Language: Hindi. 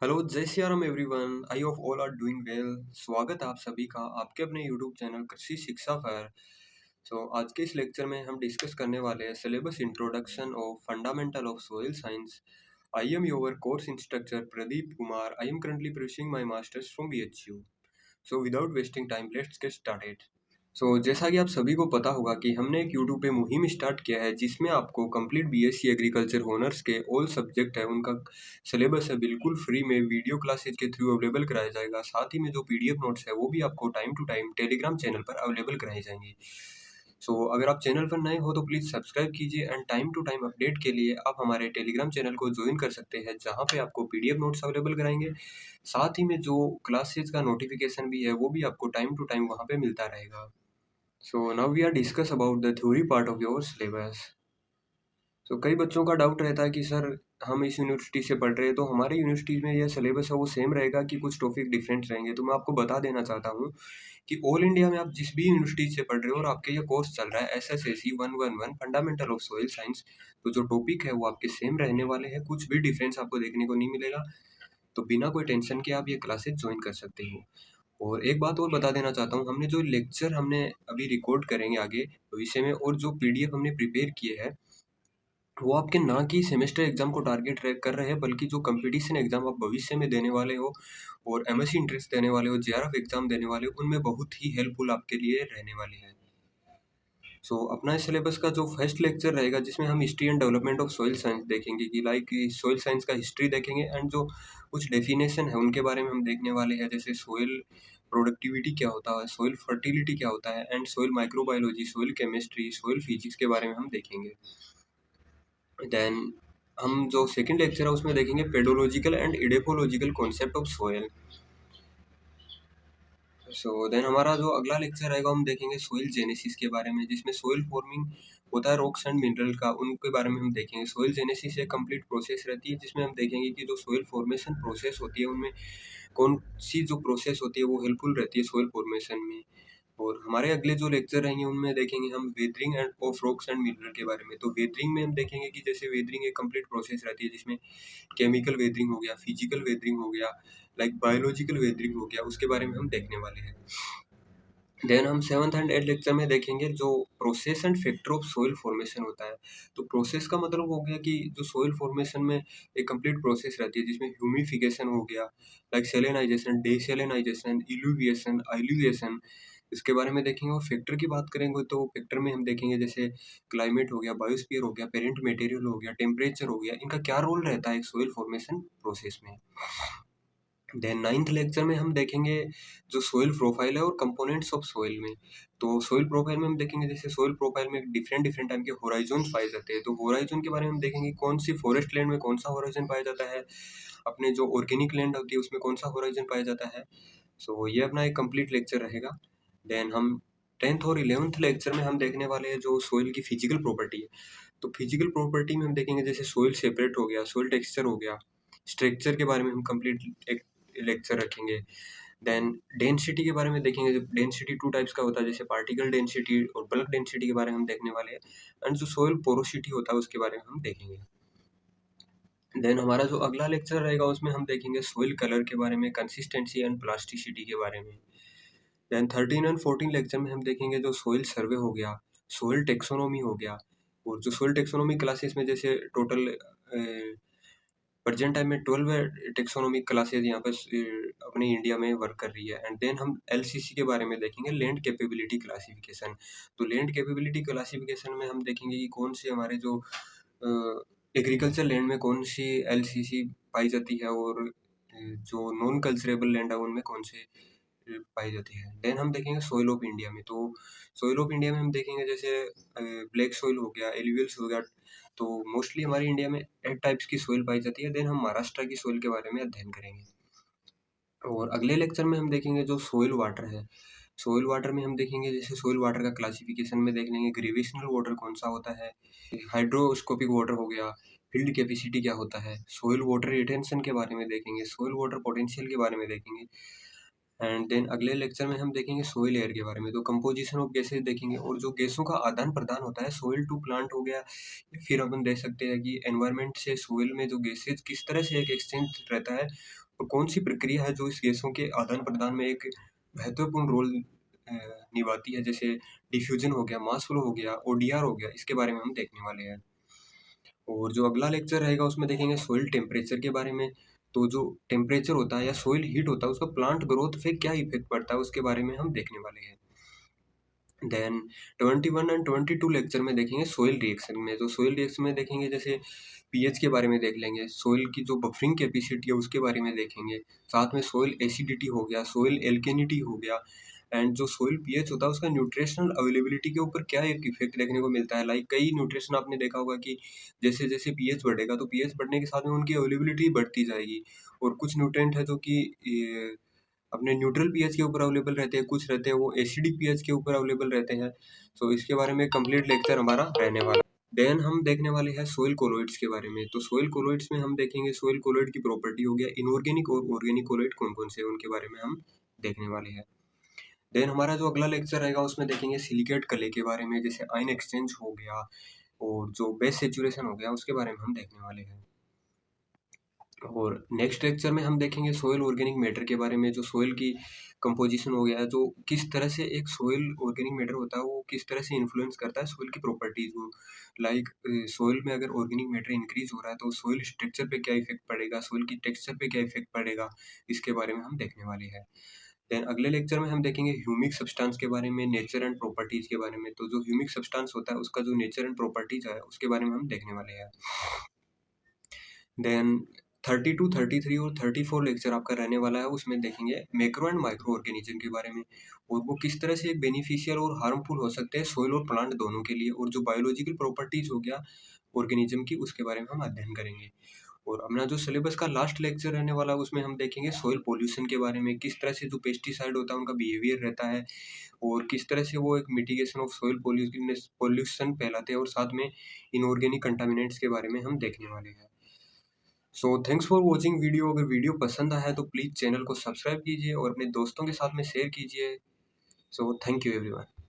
Hello Jai Siya Ram everyone. I hope all are doing well. स्वागत है आप सभी का आपके अपने यूट्यूब चैनल कृषि शिक्षा पर। आज के इस लेक्चर में हम डिस्कस करने वाले हैं syllabus introduction of fundamental of soil science. I am your course instructor Pradeep Kumar. I am currently pursuing my masters from BHU। So without wasting time let's get started. जैसा कि आप सभी को पता होगा कि हमने एक यूट्यूब पे मुहिम स्टार्ट किया है जिसमें आपको कंप्लीट BSc एग्रीकल्चर ऑनर्स के ऑल सब्जेक्ट है उनका सिलेबस है बिल्कुल फ्री में वीडियो क्लासेज के थ्रू अवेलेबल कराया जाएगा। साथ ही में जो PDF नोट्स है वो भी आपको time to time telegram channel पर अवेलेबल कराए जाएंगे। अगर आप चैनल पर नए हो तो प्लीज़ सब्सक्राइब कीजिए and time to time update के लिए आप हमारे टेलीग्राम चैनल को ज्वाइन कर सकते हैं जहाँ पे आपको PDF नोट्स अवेलेबल कराएंगे। साथ ही में जो क्लासेज का नोटिफिकेशन भी है वो भी आपको टाइम टू टाइम वहाँ पे मिलता रहेगा। Now we are discuss about the theory part of your syllabus। कई बच्चों का डाउट रहता है कि सर हम इस यूनिवर्सिटी से पढ़ रहे हैं तो हमारे यूनिवर्सिटी में यह सिलेबस है वो सेम रहेगा कि कुछ टॉपिक डिफरेंट रहेंगे। तो मैं आपको बता देना चाहता हूँ कि ऑल इंडिया में आप जिस भी यूनिवर्सिटी से पढ़ रहे हो और आपके ये कोर्स चल रहा है SSAC 111 fundamental of soil science, तो जो टॉपिक है वो आपके सेम रहने वाले हैं, कुछ भी डिफरेंस आपको देखने को नहीं मिलेगा। तो बिना कोई टेंशन के आप ये क्लासेस ज्वाइन कर सकते हो। और एक बात और बता देना चाहता हूँ, हमने जो लेक्चर हमने अभी रिकॉर्ड करेंगे आगे भविष्य में और जो PDF हमने प्रिपेयर किए हैं वो आपके ना कि सेमेस्टर एग्जाम को टारगेट कर रहे हैं बल्कि जो कंपटीशन एग्जाम आप भविष्य में देने वाले हो और MSc इंट्रेंस देने वाले हो, JRF एग्जाम देने वाले हो, उनमें बहुत ही हेल्पफुल आपके लिए रहने वाले हैं। अपना इस सिलेबस का जो फर्स्ट लेक्चर रहेगा जिसमें हम history and development of soil science देखेंगे कि लाइक सॉइल साइंस का हिस्ट्री देखेंगे एंड जो कुछ डेफिनेशन है उनके बारे में हम देखने वाले हैं, जैसे सॉइल प्रोडक्टिविटी क्या होता है, सॉइल फर्टिलिटी क्या होता है and soil microbiology, soil chemistry, soil physics के बारे में हम देखेंगे। देन हम जो सेकंड लेक्चर है उसमें देखेंगे pedological and edaphological concept of soil. Then हमारा जो अगला लेक्चर रहेगा हम देखेंगे सोइल जेनेसिस के बारे में, जिसमें सोइल फॉर्मिंग होता है रॉक्स एंड मिनरल का, उनके बारे में हम देखेंगे। सोइल जेनेसिस एक कंप्लीट प्रोसेस रहती है जिसमें हम देखेंगे कि जो सोइल फॉर्मेशन प्रोसेस होती है उनमें कौन सी जो प्रोसेस होती है वो हेल्पफुल रहती है सोइल फॉर्मेशन में। और हमारे अगले जो लेक्चर रहेंगे उनमें देखेंगे हम weathering end of rocks and mineral के बारे में। तो वेदरिंग में हम देखेंगे कि जैसे वेदरिंग एक कंप्लीट प्रोसेस रहती है जिसमें केमिकल वेदरिंग हो गया, फिजिकल वेदरिंग हो गया, लाइक बायोलॉजिकल वेदरिंग हो गया, उसके बारे में हम देखने वाले हैं। देन हम सेवन्थ एंड एट लेक्चर में देखेंगे जो process and factor of soil formation होता है। तो प्रोसेस का मतलब हो गया कि जो सोइल फॉर्मेशन में एक कंप्लीट प्रोसेस रहती है जिसमें ह्यूमिफिकेशन हो गया, लाइक सेलेनाइजेशन, डेसेलेनाइजेशन, इल्यूविएशन, आइल्यूविएशन, इसके बारे में देखेंगे। और फैक्टर की बात करेंगे तो फैक्टर में हम देखेंगे जैसे क्लाइमेट हो गया, बायोस्फीयर हो गया, पेरेंट मटेरियल हो गया, टेम्परेचर हो गया, इनका क्या रोल रहता है एक सोइल फॉर्मेशन प्रोसेस में। देन नाइन्थ लेक्चर में हम देखेंगे जो सोइल प्रोफाइल है और कंपोनेंट्स ऑफ सोइल में। तो सोइल प्रोफाइल में हम देखेंगे जैसे सोइल प्रोफाइल में डिफरेंट डिफरेंट टाइप के होराइजन पाए जाते हैं। तो होराइजन के बारे में हम देखेंगे कौन सी फॉरेस्ट लैंड में कौन सा होराइजन पाया जाता है, अपने जो ऑर्गेनिक लैंड होती है उसमें कौन सा होराइजन पाया जाता है। ये अपना एक कंप्लीट लेक्चर रहेगा। देन हम 10th और 11th लेक्चर में हम देखने वाले हैं जो सोइल की फिजिकल प्रॉपर्टी है। तो फिजिकल प्रॉपर्टी में हम देखेंगे जैसे सोइल सेपरेट हो गया, सोइल टेक्सचर हो गया, स्ट्रक्चर के बारे में हम कंप्लीट एक लेक्चर रखेंगे। देन डेंसिटी के बारे में देखेंगे। डेंसिटी टू टाइप्स का होता है, जैसे पार्टिकल डेंसिटी और बल्क डेंसिटी के बारे में हम देखने वाले हैं। एंड जो सोइल पोरोसिटी होता है उसके बारे में हम देखेंगे। देन हमारा जो अगला लेक्चर रहेगा उसमें हम देखेंगे सोइल कलर के बारे में, कंसिस्टेंसी एंड प्लास्टिसिटी के बारे में। देन 13 एंड 14 लेक्चर में हम देखेंगे जो सोइल सर्वे हो गया, सोइल टेक्सोनोमी हो गया। और जो सोइल टेक्सोनोमी क्लासेस में जैसे टोटल प्रेजेंट टाइम में 12 टेक्सोनोमिक क्लासेज यहाँ पर अपने इंडिया में वर्क कर रही है। एंड देन हम LCC के बारे में देखेंगे, लैंड कैपेबिलिटी क्लासिफिकेशन। तो लैंड कैपेबिलिटी क्लासिफिकेशन में हम देखेंगे कि कौन से हमारे जो एग्रीकल्चर लैंड में कौन सी LCC पाई जाती है और जो नॉन कल्चरेबल लैंड है उनमें कौन से पाई जाती है। देन हम देखेंगे सोइल ऑफ इंडिया में। तो सोइल ऑफ इंडिया में हम देखेंगे जैसे ब्लैक सोइल हो गया, एलुवियल हो गया। तो मोस्टली हमारी इंडिया में 8 टाइप्स की सोइल पाई जाती है। देन हम महाराष्ट्र की सोइल के बारे में अध्ययन करेंगे। और अगले लेक्चर में हम देखेंगे जो सोइल वाटर है। सोइल वाटर में हम देखेंगे जैसे सोइल वाटर का क्लासिफिकेशन में देख लेंगे, ग्रेविशनल वाटर कौन सा होता है, हाइड्रोस्कोपिक वाटर हो गया, फील्ड कैपेसिटी क्या होता है, सोइल वाटर रिटेंशन के बारे में देखेंगे, सोइल वाटर पोटेंशियल के बारे में देखेंगे। एंड देन अगले लेक्चर में हम देखेंगे सोइल एयर के बारे में, तो कंपोजिशन ऑफ गैसेज देखेंगे और जो गैसों का आदान प्रदान होता है सोइल टू प्लांट हो गया, या फिर अपन देख सकते हैं कि एनवायरनमेंट से सोइल में जो गैसेज किस तरह से एक एक्सचेंज रहता है और कौन सी प्रक्रिया है जो इस गैसों के आदान प्रदान में एक महत्वपूर्ण रोल निभाती है, जैसे डिफ्यूजन हो गया, मास फ्लो हो गया, ओडीआर हो गया, इसके बारे में हम देखने वाले हैं। और जो अगला लेक्चर रहेगा उसमें देखेंगे सोइल टेम्परेचर के बारे में, तो जो टेम्परेचर होता है या सोइल हीट होता है उसका प्लांट ग्रोथ पे क्या इफेक्ट पड़ता है उसके बारे में हम देखने वाले हैं। देन 21 एंड 22 लेक्चर में देखेंगे सोइल रिएक्शन में, तो सोइल रिएक्शन में देखेंगे जैसे पीएच के बारे में देख लेंगे, सोइल की जो बफरिंग कैपेसिटी है उसके बारे में देखेंगे, साथ में सोइल एसिडिटी हो गया, सोइल एल्केनिटी हो गया, एंड जो सोइल पीएच होता है उसका न्यूट्रिशनल अवेलेबिलिटी के ऊपर क्या एक इफेक्ट देखने को मिलता है। लाइक कई न्यूट्रिशन आपने देखा होगा कि जैसे जैसे पीएच बढ़ेगा तो पीएच बढ़ने के साथ में उनकी अवेलेबिलिटी बढ़ती जाएगी, और कुछ न्यूट्रिएंट है जो कि अपने न्यूट्रल पीएच के ऊपर अवेलेबल रहते हैं, कुछ रहते हैं वो एसिडिक पीएच के ऊपर अवेलेबल रहते हैं। सो इसके बारे में कंप्लीट लेक्चर हमारा रहने वाला है। देन हम देखने वाले हैं सोइल कोलॉइड्स के बारे में, तो सोइल कोलॉइड्स में हम देखेंगे सोइल कोलॉइड की प्रॉपर्टी हो गया, इनऑर्गेनिक और ऑर्गेनिक कोलॉइड कौन कौन से उनके बारे में हम देखने वाले हैं। देन हमारा जो अगला लेक्चर रहेगा उसमें देखेंगे सिलिकेट कले के बारे में, जैसे आयन एक्सचेंज हो गया और जो बेस सेचुरेशन हो गया उसके बारे में हम देखने वाले हैं। और नेक्स्ट लेक्चर में हम देखेंगे सोइल ऑर्गेनिक मैटर के बारे में, जो सोइल की कंपोजिशन हो गया, जो किस तरह से एक सोइल ऑर्गेनिक मैटर होता है वो किस तरह से इन्फ्लुएंस करता है सोइल की प्रॉपर्टीज को। लाइक सोइल में अगर ऑर्गेनिक मैटर इंक्रीज हो रहा है तो सोइल स्ट्रक्चर पे क्या इफेक्ट पड़ेगा, सोइल की टेक्सचर पे क्या इफेक्ट पड़ेगा, इसके बारे में हम देखने वाले हैं। देन अगले लेक्चर में हम देखेंगे ह्यूमिक सब्सटेंस के बारे में, नेचर एंड प्रॉपर्टीज के बारे में, तो जो ह्यूमिक सब्सटेंस होता है उसका जो नेचर एंड प्रॉपर्टीज है उसके बारे में हम देखने वाले हैं। देन 32, 33 और 34 लेक्चर आपका रहने वाला है, उसमें देखेंगे मैक्रो एंड माइक्रो ऑर्गेनिज्म के बारे में, और वो किस तरह से एक बेनिफिशियल और हार्मफुल हो सकते हैं सोइल और प्लांट दोनों के लिए, और जो बायोलॉजिकल प्रॉपर्टीज हो गया ऑर्गेनिज्म की उसके बारे में हम अध्ययन करेंगे। और अपना जो सिलेबस का लास्ट लेक्चर रहने वाला है उसमें हम देखेंगे सोइल पोल्यूशन के बारे में, किस तरह से जो पेस्टिसाइड होता है उनका बिहेवियर रहता है और किस तरह से वो एक मिटिगेशन ऑफ सोइल पोल्यूशन फैलाते हैं, और साथ में इनऑर्गेनिक कंटामिनेंट्स के बारे में हम देखने वाले हैं। So thanks for watching video. अगर वीडियो पसंद आया है तो प्लीज़ चैनल को सब्सक्राइब कीजिए और अपने दोस्तों के साथ में शेयर कीजिए। So thank you everyone.